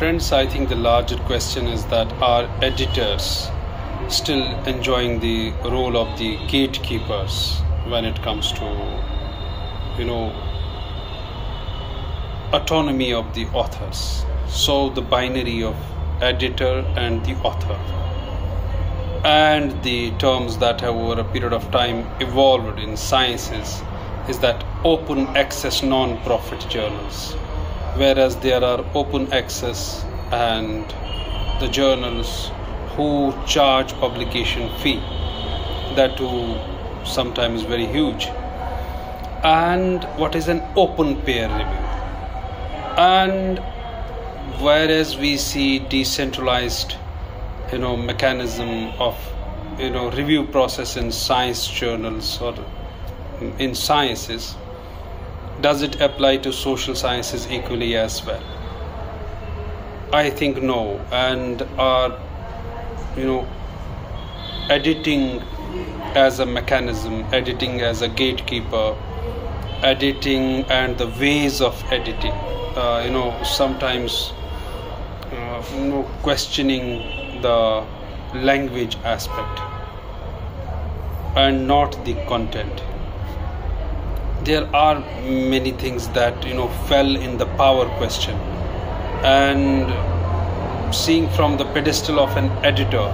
Friends, I think the larger question is that are editors still enjoying the role of the gatekeepers when it comes to, autonomy of the authors? So the binary of editor and the author, and the terms that have over a period of time evolved in sciences, is that open access non-profit journals, whereas there are open access and the journals who charge publication fee, that too sometimes very huge, and what is an open peer review. And whereas we see decentralized mechanism of review process in science journals or in sciences, does it apply to social sciences equally as well? I think no. And are editing as a mechanism, editing as a gatekeeper, editing and the ways of editing, sometimes questioning the language aspect and not the content. There are many things that fell in the power question, and seeing from the pedestal of an editor,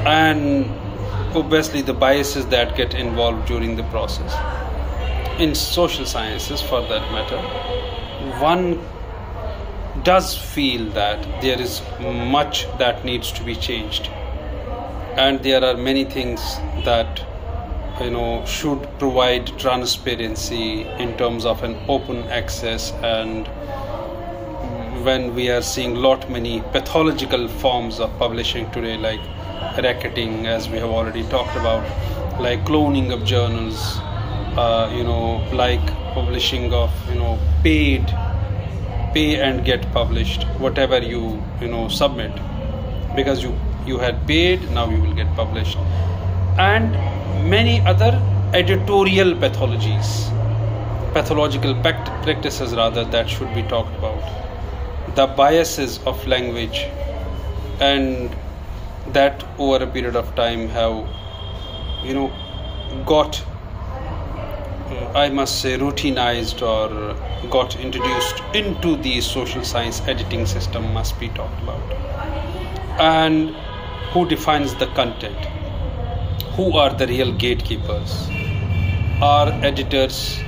and obviously the biases that get involved during the process in social sciences for that matter, one does feel that there is much that needs to be changed, and there are many things that should provide transparency in terms of an open access. And when we are seeing many pathological forms of publishing today, like racketing, as we have already talked about, like cloning of journals, like publishing of pay and get published whatever you submit, because you had paid, now you will get published, and many other editorial pathological practices rather, that should be talked about. The biases of language, and that over a period of time have got, I must say, routinized or got introduced into the social science editing system, must be talked about. And who defines the content? Who are the real gatekeepers? Are editors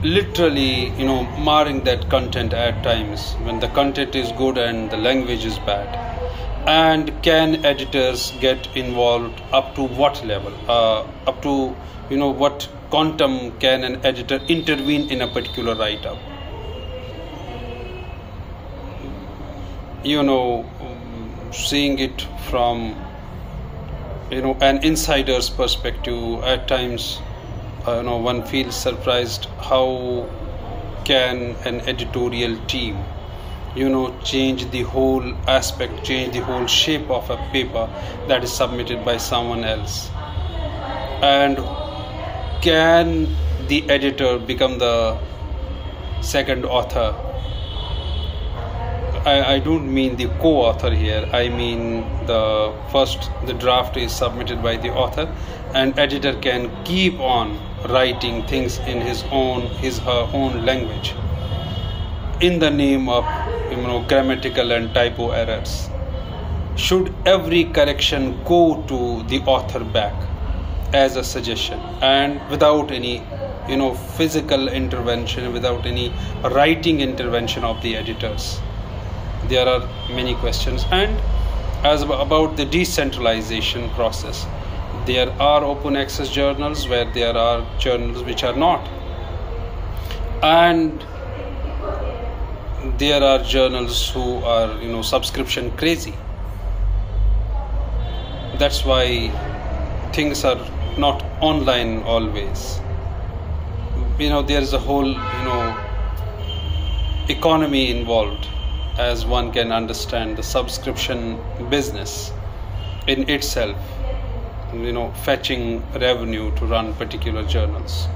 literally marring that content at times when the content is good and the language is bad? And can editors get involved up to what level? Up to what quantum can an editor intervene in a particular write-up? Seeing it from an insider's perspective, at times one feels surprised how can an editorial team change the whole aspect, change the whole shape of a paper that is submitted by someone else. And can the editor become the second author? I don't mean the co-author here. I mean the draft is submitted by the author, and editor can keep on writing things in her own language in the name of grammatical and typo errors. Should every correction go to the author back as a suggestion, and without any physical intervention, without any writing intervention of the editors? There are many questions. And as about the decentralization process, there are open access journals where there are journals which are not, and there are journals who are subscription crazy. That's why things are not online always. There is a whole economy involved, as one can understand the subscription business in itself, fetching revenue to run particular journals.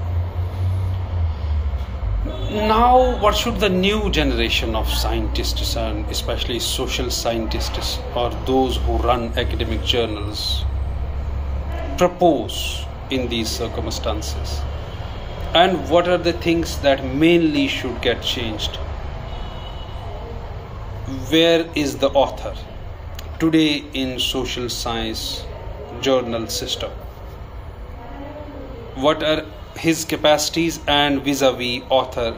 Now, what should the new generation of scientists, and especially social scientists or those who run academic journals, propose in these circumstances? And what are the things that mainly should get changed? Where is the author today in social science journal system? What are his capacities, and vis-a-vis author,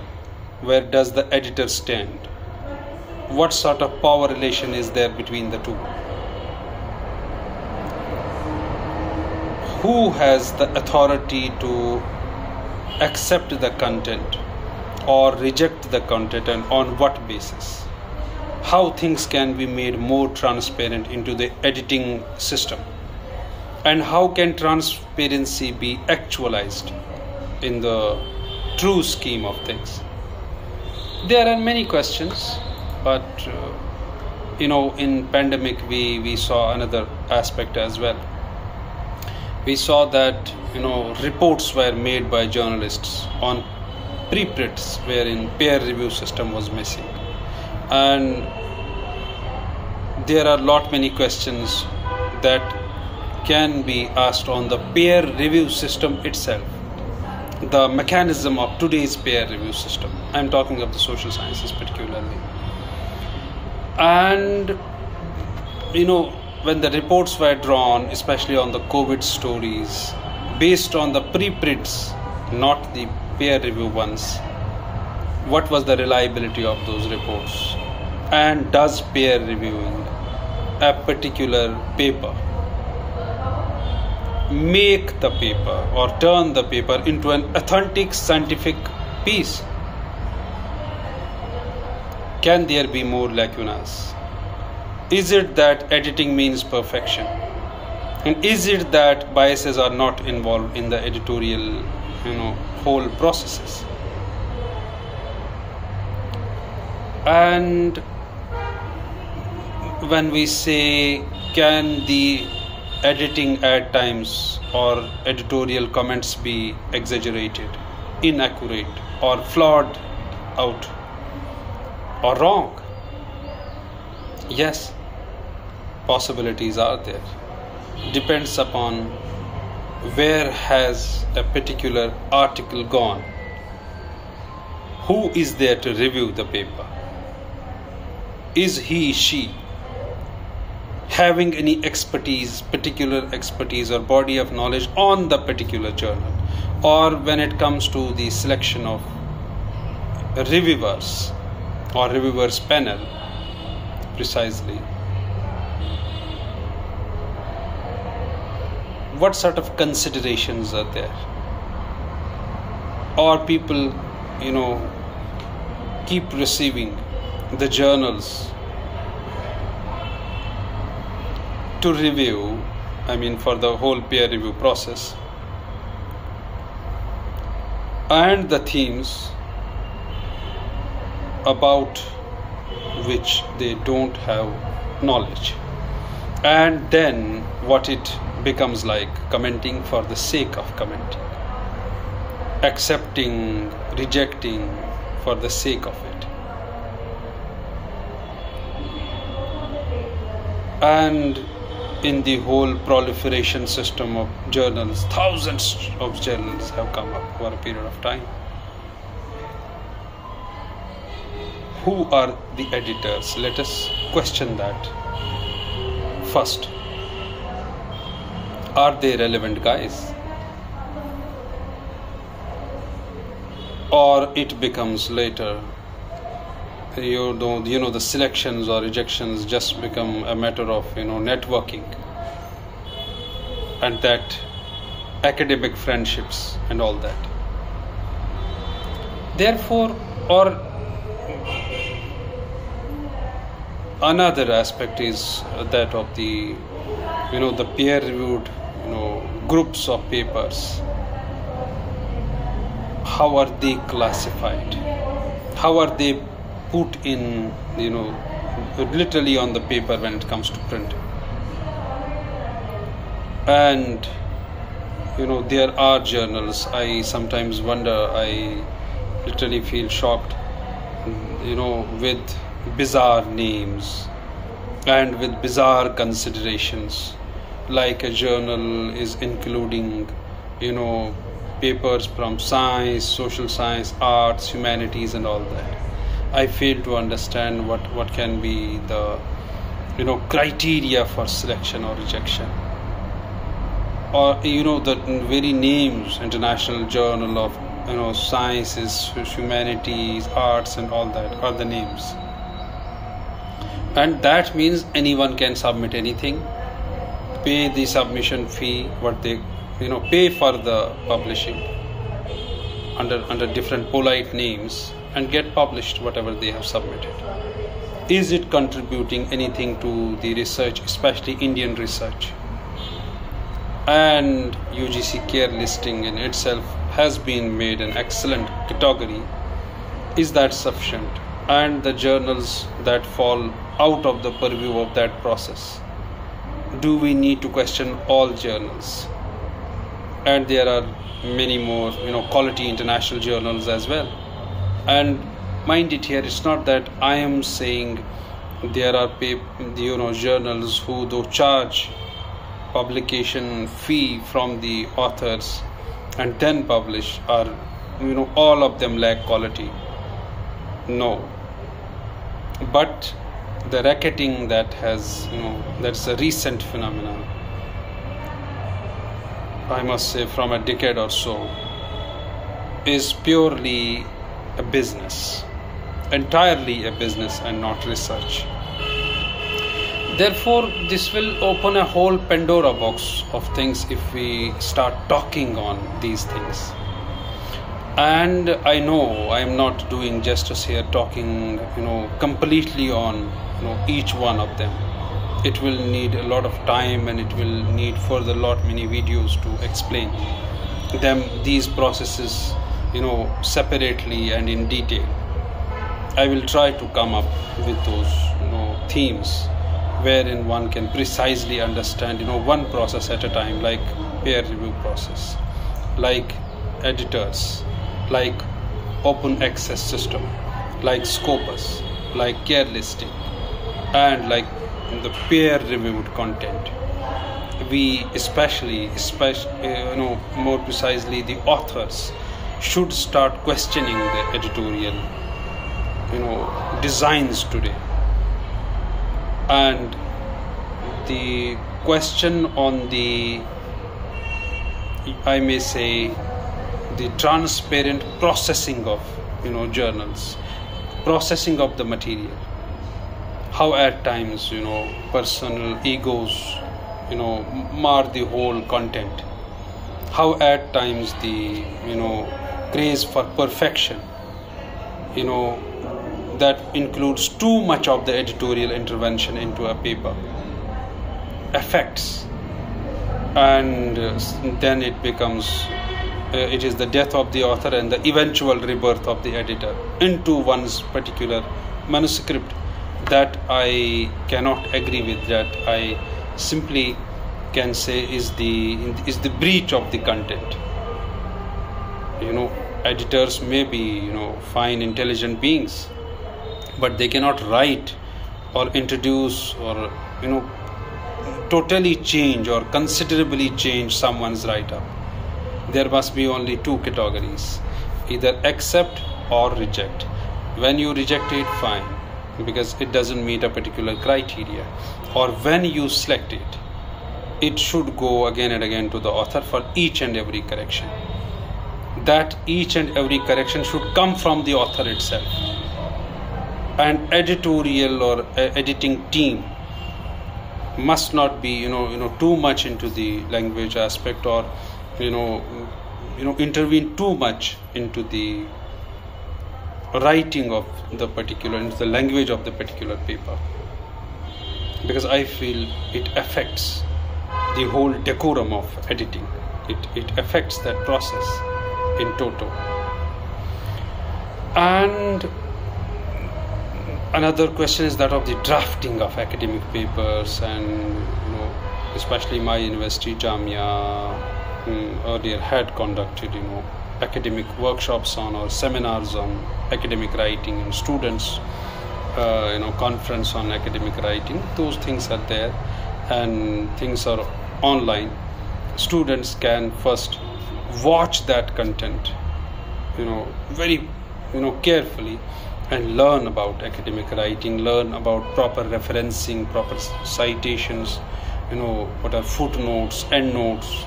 where does the editor stand? What sort of power relation is there between the two? Who has the authority to accept the content or reject the content, and on what basis? How things can be made more transparent into the editing system, and how can transparency be actualized in the true scheme of things? There are many questions, but in pandemic we saw another aspect as well. We saw that reports were made by journalists on preprints wherein peer review system was missing, and there are many questions that can be asked on the peer review system itself, the mechanism of today's peer review system. I'm talking of the social sciences particularly. And when the reports were drawn, especially on the COVID stories, based on the preprints, not the peer review ones, what was the reliability of those reports? And does peer reviewing a particular paper make the paper or turn the paper into an authentic scientific piece? Can there be more lacunas? Is it that editing means perfection? And is it that biases are not involved in the editorial, whole processes? And when we say, can the editing at times or editorial comments be exaggerated, inaccurate, or flawed out, or wrong? Yes, possibilities are there. Depends upon where has a particular article gone, who is there to review the paper, is he, she having any expertise, particular expertise or body of knowledge on the particular journal, or when it comes to the selection of reviewers or reviewers panel, precisely what sort of considerations are there? Or people keep receiving the journals to review, for the whole peer review process, and the themes about which they don't have knowledge, and then what it becomes like, commenting for the sake of commenting, accepting, rejecting for the sake of it. And in the whole proliferation system of journals, thousands of journals have come up over a period of time. Who are the editors? Let us question that first. Are they relevant guys? Or it becomes later, the selections or rejections just become a matter of networking, and that academic friendships and all that. Therefore, or another aspect is that of the the peer reviewed groups of papers. How are they classified? How are they put in literally on the paper when it comes to print? And there are journals, I sometimes wonder, I literally feel shocked, with bizarre names and with bizarre considerations, like a journal is including papers from science, social science, arts, humanities, and all that. I fail to understand what can be the criteria for selection or rejection. Or the very names, International Journal of Sciences, Humanities, Arts, and all that are the names. And that means anyone can submit anything, pay the submission fee, what they pay for the publishing under different polite names, and get published whatever they have submitted. Is it contributing anything to the research, especially Indian research? And UGC care listing in itself has been made an excellent category. Is that sufficient? And the journals that fall out of the purview of that process, do we need to question all journals? And there are many more quality international journals as well. And mind it, here it's not that I am saying there are journals who though charge publication fee from the authors and then publish, are all of them lack quality. No, but the racketing that has that's a recent phenomenon, I must say, from a decade or so, is purely a business, entirely a business and not research. Therefore, this will open a whole Pandora box of things if we start talking on these things. And I know I am not doing justice here, talking completely on each one of them. It will need a lot of time, and it will need further many videos to explain them, these processes separately and in detail. I will try to come up with those themes wherein one can precisely understand one process at a time, like peer review process, like editors, like open access system, like Scopus, like care listing, and like the peer reviewed content. We especially more precisely the authors should start questioning the editorial designs today. And the question on the, I may say, the transparent processing of journals, processing of the material, how at times personal egos mar the whole content, how at times the craze for perfection that includes too much of the editorial intervention into a paper affects, and then it becomes it is the death of the author and the eventual rebirth of the editor into one's particular manuscript. That I cannot agree with. That I simply can say is the breach of the content. Editors may be fine, intelligent beings, but they cannot write or introduce or totally change or considerably change someone's write-up. There must be only two categories: either accept or reject. When you reject it, fine, because it doesn't meet a particular criteria, or when you select it, it should go again and again to the author for each and every correction. That each and every correction should come from the author itself. And editorial or editing team must not be too much into the language aspect, or intervene too much into the writing of the particular, into the language of the particular paper, because I feel it affects the whole decorum of editing. It affects that process in toto. And another question is that of the drafting of academic papers, and especially my university, Jamia, earlier had conducted academic workshops on or seminars on academic writing, and students conference on academic writing. Those things are there, and things are online. Students can first watch that content very carefully, and learn about academic writing, learn about proper referencing, proper citations, what are footnotes, endnotes.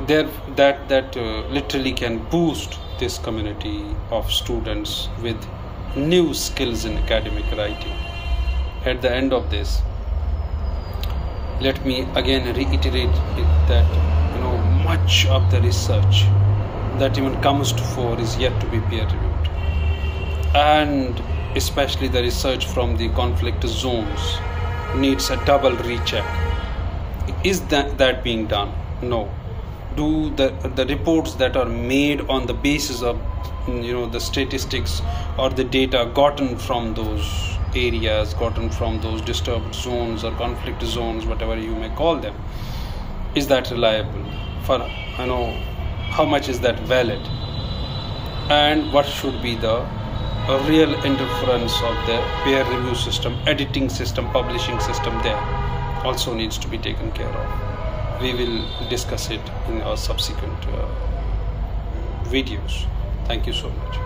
That literally can boost this community of students with new skills in academic writing. At the end of this, let me again reiterate that much of the research that even comes to fore is yet to be peer reviewed, and especially the research from the conflict zones needs a double recheck. Is that being done? No. Do the reports that are made on the basis of the statistics or the data gotten from those areas, gotten from those disturbed zones or conflict zones, whatever you may call them, is that reliable? For how much is that valid? And what should be the real interference of the peer review system, editing system, publishing system there also needs to be taken care of. We will discuss it in our subsequent videos. Thank you so much.